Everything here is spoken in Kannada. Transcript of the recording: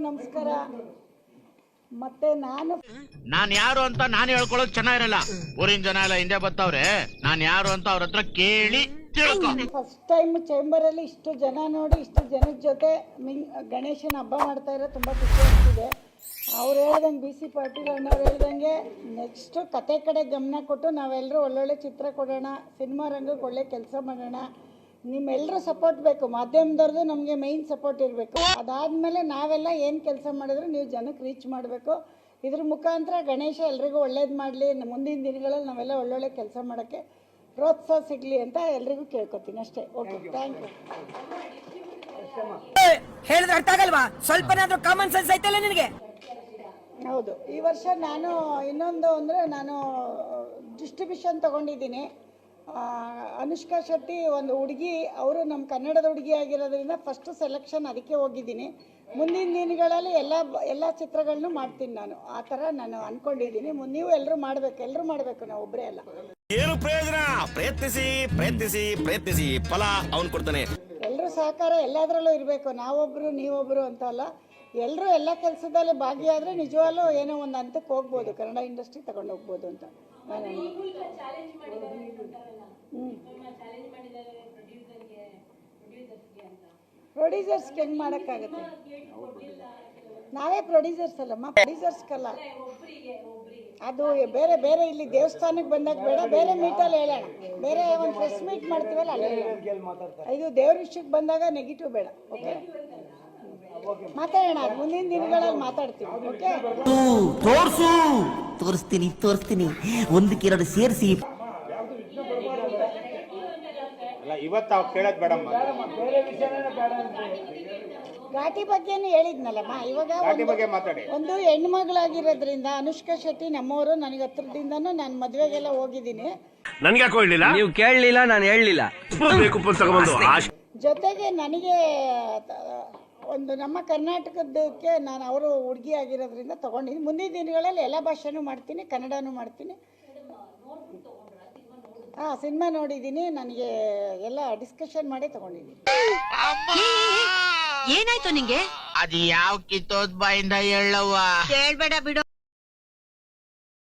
ನಮಸ್ಕಾರ. ಮತ್ತೆ ನಾನು ಯಾರು ಅಂತ ನಾನು ಹೇಳ್ಕೊಳ್ಳೋದು ಚೆನ್ನಾಗಿರಲ್ಲ. ಊರಿನ ಜನ ಎಲ್ಲ ಹಿಂದೆ ಬರ್ತಾವ್ರೆ, ನಾನು ಯಾರು ಅಂತ ಅವ್ರ ಹತ್ರ ಕೇಳಿ ತಿಳ್ಕೊ. ಫಸ್ಟ್ ಟೈಮ್ ಚೇಂಬರ್ ಅಲ್ಲಿ ಇಷ್ಟು ಜನ ನೋಡಿ, ಇಷ್ಟು ಜನದ ಜೊತೆ ಗಣೇಶನ ಹಬ್ಬ ಮಾಡ್ತಾ ಇರೋ ತುಂಬಾ ಖುಷಿ ಆಗ್ತಿದೆ. ಅವ್ರು ಹೇಳ್ದಂಗೆ ಬಿ ಸಿ ಪಾಟೀಲ್ ಅಣ್ಣವ್ರು ಹೇಳ್ದಂಗೆ ನೆಕ್ಸ್ಟ್ ಕತೆ ಕಡೆ ಗಮನ ಕೊಟ್ಟು ನಾವೆಲ್ಲರೂ ಒಳ್ಳೊಳ್ಳೆ ಚಿತ್ರ ಕೊಡೋಣ, ಸಿನಿಮಾ ರಂಗಕ್ಕೆ ಒಳ್ಳೆ ಕೆಲಸ ಮಾಡೋಣ. ನಿಮ್ಮೆಲ್ಲರೂ ಸಪೋರ್ಟ್ ಬೇಕು, ಮಾಧ್ಯಮದವ್ರದ್ದು ನಮಗೆ ಮೇಯ್ನ್ ಸಪೋರ್ಟ್ ಇರಬೇಕು. ಅದಾದಮೇಲೆ ನಾವೆಲ್ಲ ಏನು ಕೆಲಸ ಮಾಡಿದ್ರು ನೀವು ಜನಕ್ಕೆ ರೀಚ್ ಮಾಡಬೇಕು. ಇದ್ರ ಮುಖಾಂತರ ಗಣೇಶ ಎಲ್ರಿಗೂ ಒಳ್ಳೇದು ಮಾಡಲಿ, ಮುಂದಿನ ದಿನಗಳಲ್ಲಿ ನಾವೆಲ್ಲ ಒಳ್ಳೊಳ್ಳೆ ಕೆಲಸ ಮಾಡೋಕ್ಕೆ ಪ್ರೋತ್ಸಾಹ ಸಿಗಲಿ ಅಂತ ಎಲ್ರಿಗೂ ಕೇಳ್ಕೊತೀನಿ ಅಷ್ಟೇ. ಓಕೆ, ಥ್ಯಾಂಕ್ ಯು. ಹೇಳಿದ್ರೆ ಅರ್ಥ ಆಗಲ್ವಾ? ಸ್ವಲ್ಪನಾದ್ರೂ ಕಾಮನ್ ಸೆನ್ಸ್ ಐತಲ್ಲ ನಿನಗೆ? ಹೌದು, ಈ ವರ್ಷ ನಾನು ಇನ್ನೊಂದು ಅಂದರೆ ನಾನು ಡಿಸ್ಟ್ರಿಬ್ಯೂಷನ್ ತೊಗೊಂಡಿದ್ದೀನಿ. ಅನುಷ್ಕಾ ಶೆಟ್ಟಿ ಒಂದು ಹುಡುಗಿ, ಅವರು ನಮ್ಮ ಕನ್ನಡದ ಹುಡುಗಿ ಆಗಿರೋದ್ರಿಂದ ಫಸ್ಟ್ ಸೆಲೆಕ್ಷನ್ ಅದಕ್ಕೆ ಹೋಗಿದ್ದೀನಿ. ಮುಂದಿನ ದಿನಗಳಲ್ಲಿ ಎಲ್ಲ ಚಿತ್ರಗಳನ್ನೂ ಮಾಡ್ತೀನಿ ನಾನು. ಆ ಥರ ನಾನು ಅಂದ್ಕೊಂಡಿದ್ದೀನಿ. ನೀವು ಎಲ್ಲರೂ ಮಾಡಬೇಕು, ನಾವು ಒಬ್ಬರೇ ಅಲ್ಲ. ಏನು ಪ್ರಯೋಜನ? ಪ್ರಯತ್ನಿಸಿ ಪ್ರಯತ್ನಿಸಿ ಪ್ರಯತ್ನಿಸಿ, ಫಲ ಅವನು ಕೊಡ್ತಾನೆ. ಎಲ್ಲರೂ ಸಹಕಾರ ಎಲ್ಲದರಲ್ಲೂ ಇರಬೇಕು. ನಾವೊಬ್ಬರು ನೀವೊಬ್ಬರು ಅಂತ ಅಲ್ಲ, ಎಲ್ಲರೂ ಎಲ್ಲ ಕೆಲಸದಲ್ಲಿ ಭಾಗಿಯಾದರೆ ನಿಜವಾಗ್ಲೂ ಏನೋ ಒಂದು ಹಂತಕ್ಕೆ ಹೋಗ್ಬೋದು, ಕನ್ನಡ ಇಂಡಸ್ಟ್ರಿ ತಗೊಂಡು ಹೋಗ್ಬೋದು ಅಂತ ನಾನು. ಪ್ರೊಡ್ಯೂಸರ್ಸ್ಗೆ ಹೆಂಗೆ ಮಾಡೋಕ್ಕಾಗುತ್ತೆ? ನಾವೇ ಪ್ರೊಡ್ಯೂಸರ್ಸ್ ಅಲ್ಲಮ್ಮ, ಪ್ರೊಡ್ಯೂಸರ್ಸ್ಗಲ್ಲ. ಅದು ಬೇರೆ ಬೇರೆ ಇಲ್ಲಿ ದೇವಸ್ಥಾನಕ್ಕೆ ಬಂದಾಗ ಬೇಡ, ಬೇರೆ ಮೀಟಲ್ಲಿ ಹೇಳೋಣ. ಬೇರೆ ಒಂದು ಪ್ರೆಸ್ ಮೀಟ್ ಮಾಡ್ತೀವಲ್ಲ ಅಲ್ಲಿ ಇದು ದೇವ್ರ ವಿಷಯಕ್ಕೆ ಬಂದಾಗ ನೆಗೆಟಿವ್ ಬೇಡ. ಓಕೆ, ಮಾತಾಡೋಣ, ಮುಂದಿನ ದಿನಗಳಲ್ಲಿ ಮಾತಾಡ್ತೀವಿ. ಓಕೆ, ತೋರಿಸ್ತೀನಿ ಒಂದಕ್ಕೆ ಎರಡು ಸೇರಿಸಿ. ಇವತ್ತು ಕೇಳೋದು ಬೇಡಮ್ಮ, ಘಾಟಿ ಬಗ್ಗೆನೂ ಹೇಳಿದ್ನಲ್ಲಮ್ಮ. ಇವಾಗ ಒಂದು ಹೆಣ್ಮಗಳಾಗಿರೋದ್ರಿಂದ ಅನುಷ್ಕಾ ಶೆಟ್ಟಿ ನಮ್ಮವರು, ನನಗೆ ಹತ್ರದಿಂದನೂ ನಾನು ಮದುವೆಗೆಲ್ಲ ಹೋಗಿದ್ದೀನಿ. ನೀವು ಕೇಳಲಿಲ್ಲ, ನಾನು ಹೇಳಲಿಲ್ಲ. ಜೊತೆಗೆ ನನಗೆ ಒಂದು ನಮ್ಮ ಕರ್ನಾಟಕದಕ್ಕೆ ನಾನು ಅವರು ಹುಡುಗಿ ಆಗಿರೋದ್ರಿಂದ ತೊಗೊಂಡಿದ್ದೀನಿ. ಮುಂದಿನ ದಿನಗಳಲ್ಲಿ ಎಲ್ಲ ಭಾಷೆನೂ ಮಾಡ್ತೀನಿ, ಕನ್ನಡನೂ ಮಾಡ್ತೀನಿ. ಸಿನಿಮಾ ನೋಡಿದ್ದೀನಿ, ನನಗೆ ಎಲ್ಲ ಡಿಸ್ಕಷನ್ ಮಾಡಿ ತೊಗೊಂಡಿದ್ದೀನಿ. ಏನಾಯ್ತು ನಿಂಗೆ? ಅದು ಯಾವ ಕಿತ್ತೋದ್ ಬಾಯಿಂದ ಹೇಳವ್ವ? ಹೇಳ್ಬೇಡ ಬಿಡು.